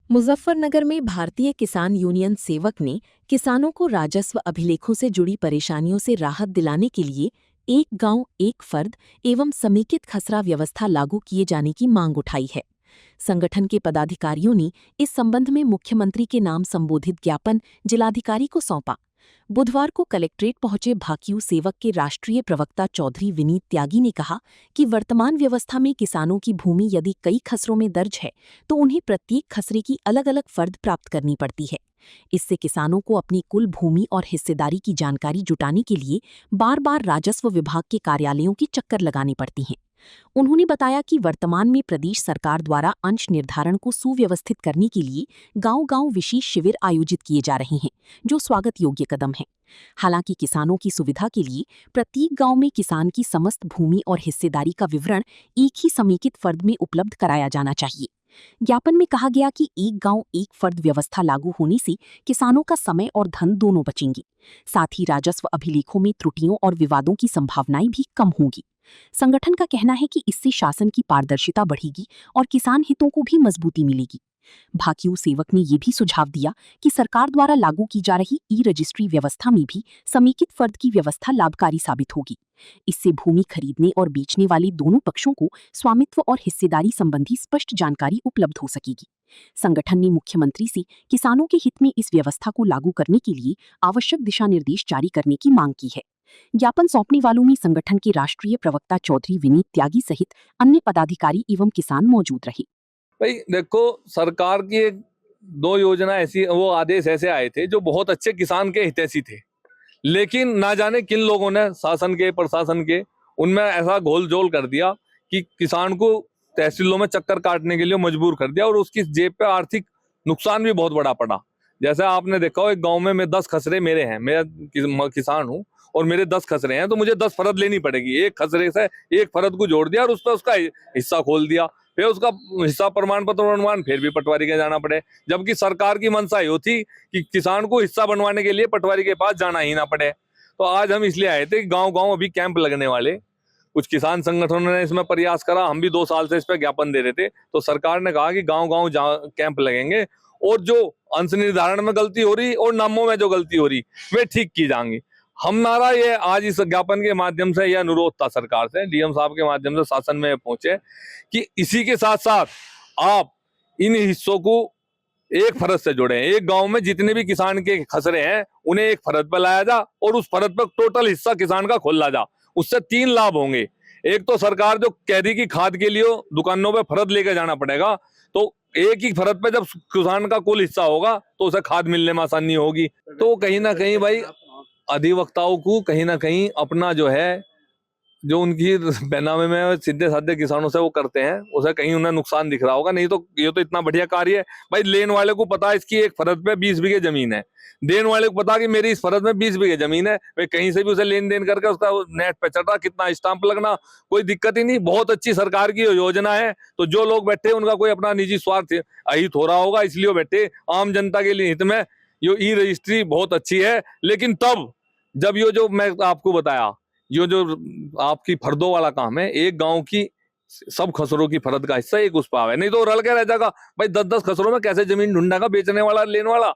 मुजफ्फरनगर में भारतीय किसान यूनियन सेवक ने किसानों को राजस्व अभिलेखों से जुड़ी परेशानियों से राहत दिलाने के लिए एक गांव एक फर्द एवं समेकित खसरा व्यवस्था लागू किए जाने की मांग उठाई है। संगठन के पदाधिकारियों ने इस संबंध में मुख्यमंत्री के नाम संबोधित ज्ञापन जिलाधिकारी को सौंपा। बुधवार को कलेक्ट्रेट पहुंचे भाकियू सेवक के राष्ट्रीय प्रवक्ता चौधरी विनीत त्यागी ने कहा कि वर्तमान व्यवस्था में किसानों की भूमि यदि कई खसरों में दर्ज है तो उन्हें प्रत्येक खसरे की अलग अलग फर्द प्राप्त करनी पड़ती है। इससे किसानों को अपनी कुल भूमि और हिस्सेदारी की जानकारी जुटाने के लिए बार बार राजस्व विभाग के कार्यालयों के चक्कर लगाने पड़ती हैं। उन्होंने बताया कि वर्तमान में प्रदेश सरकार द्वारा अंश निर्धारण को सुव्यवस्थित करने के लिए गांव-गांव विशेष शिविर आयोजित किए जा रहे हैं, जो स्वागत योग्य कदम है। हालांकि किसानों की सुविधा के लिए प्रत्येक गांव में किसान की समस्त भूमि और हिस्सेदारी का विवरण एक ही समेकित फर्द में उपलब्ध कराया जाना चाहिए। ज्ञापन में कहा गया कि एक गांव एक फर्द व्यवस्था लागू होने से किसानों का समय और धन दोनों बचेंगे। साथ ही राजस्व अभिलेखों में त्रुटियों और विवादों की संभावनाएं भी कम होंगी। संगठन का कहना है कि इससे शासन की पारदर्शिता बढ़ेगी और किसान हितों को भी मजबूती मिलेगी। भाकियू सेवक ने ये भी सुझाव दिया कि सरकार द्वारा लागू की जा रही ई रजिस्ट्री व्यवस्था में भी समेकित फर्द की व्यवस्था लाभकारी साबित होगी। इससे भूमि खरीदने और बेचने वाले दोनों पक्षों को स्वामित्व और हिस्सेदारी संबंधी स्पष्ट जानकारी उपलब्ध हो सकेगी। संगठन ने मुख्यमंत्री से किसानों के हित में इस व्यवस्था को लागू करने के लिए आवश्यक दिशा निर्देश जारी करने की मांग की है। ज्ञापन सौंपने वालों में संगठन के राष्ट्रीय प्रवक्ता चौधरी विनीत त्यागी सहित अन्य पदाधिकारी एवं किसान मौजूद रहे। भाई देखो, सरकार की एक दो योजना ऐसी, वो आदेश ऐसे आए थे जो बहुत अच्छे किसान के हितैषी थे, लेकिन ना जाने किन लोगों ने शासन के प्रशासन के उनमें ऐसा घोल-झोल कर दिया कि किसान को तहसीलों में चक्कर काटने के लिए मजबूर कर दिया और उसकी जेब पे आर्थिक नुकसान भी बहुत बड़ा पड़ा। जैसे आपने देखा हो, एक गांव में मैं 10 खसरे मेरे हैं, मैं किसान हूँ और मेरे 10 खसरे हैं, तो मुझे 10 फरद लेनी पड़ेगी। एक खसरे से एक फरद को जोड़ दिया और उस पर उसका हिस्सा खोल दिया, फिर उसका हिस्सा प्रमाण पत्र बनवान फिर भी पटवारी के जाना पड़े। जबकि सरकार की मंशा ये थी कि किसान को हिस्सा बनवाने के लिए पटवारी के पास जाना ही ना पड़े। तो आज हम इसलिए आए थे कि गांव-गांव अभी कैंप लगने वाले, कुछ किसान संगठनों ने इसमें प्रयास करा, हम भी 2 साल से इस पे ज्ञापन दे रहे थे। तो सरकार ने कहा कि गांव-गांव कैंप लगेंगे और जो अंश निर्धारण में गलती हो रही और नामों में जो गलती हो रही वे ठीक की जाएंगी। हमारा ये आज इस ज्ञापन के माध्यम से यह अनुरोध था सरकार से, डीएम साहब के माध्यम से शासन में पहुंचे कि इसी के साथ साथ आप इन हिस्सों को एक फरद से जोड़े। एक गांव में जितने भी किसान के खसरे हैं उन्हें एक फरद पर लाया जा और उस फरद पर टोटल हिस्सा किसान का खोला जा। उससे 3 लाभ होंगे। एक तो सरकार जो कह रही कि खाद के लिए दुकानों पे फरद लेके जाना पड़ेगा, तो एक ही फरद पे जब किसान का कुल हिस्सा होगा तो उसे खाद मिलने में आसानी होगी। तो कहीं ना कहीं भाई अधिवक्ताओं को कहीं ना कहीं अपना जो है, जो उनकी बेनामे में सीधे साधे किसानों से वो करते हैं, उसे कहीं उन्हें नुकसान दिख रहा होगा। नहीं तो ये तो इतना बढ़िया कार्य है भाई। लेन वाले को पता है इसकी एक फरद पे 20 बीघे जमीन है, देने वाले को पता कि मेरी इस फरद में 20 बीघे जमीन है। भाई कहीं से भी उसे लेन देन करके उसका नेट पे चढ़ा, कितना स्टाम्प लगना, कोई दिक्कत ही नहीं। बहुत अच्छी सरकार की योजना है। तो जो लोग बैठे उनका कोई अपना निजी स्वार्थ अहित हो रहा होगा, इसलिए वो बैठे। आम जनता के लिए हित में ये ई रजिस्ट्री बहुत अच्छी है, लेकिन तब जब ये जो मैं आपको बताया, ये जो आपकी फर्दों वाला काम है, एक गांव की सब खसरों की फरद का हिस्सा एक उस पर आवे, नहीं तो रल के रह जाएगा। भाई 10-10 खसरों में कैसे जमीन ढूंढेगा बेचने वाला लेने वाला।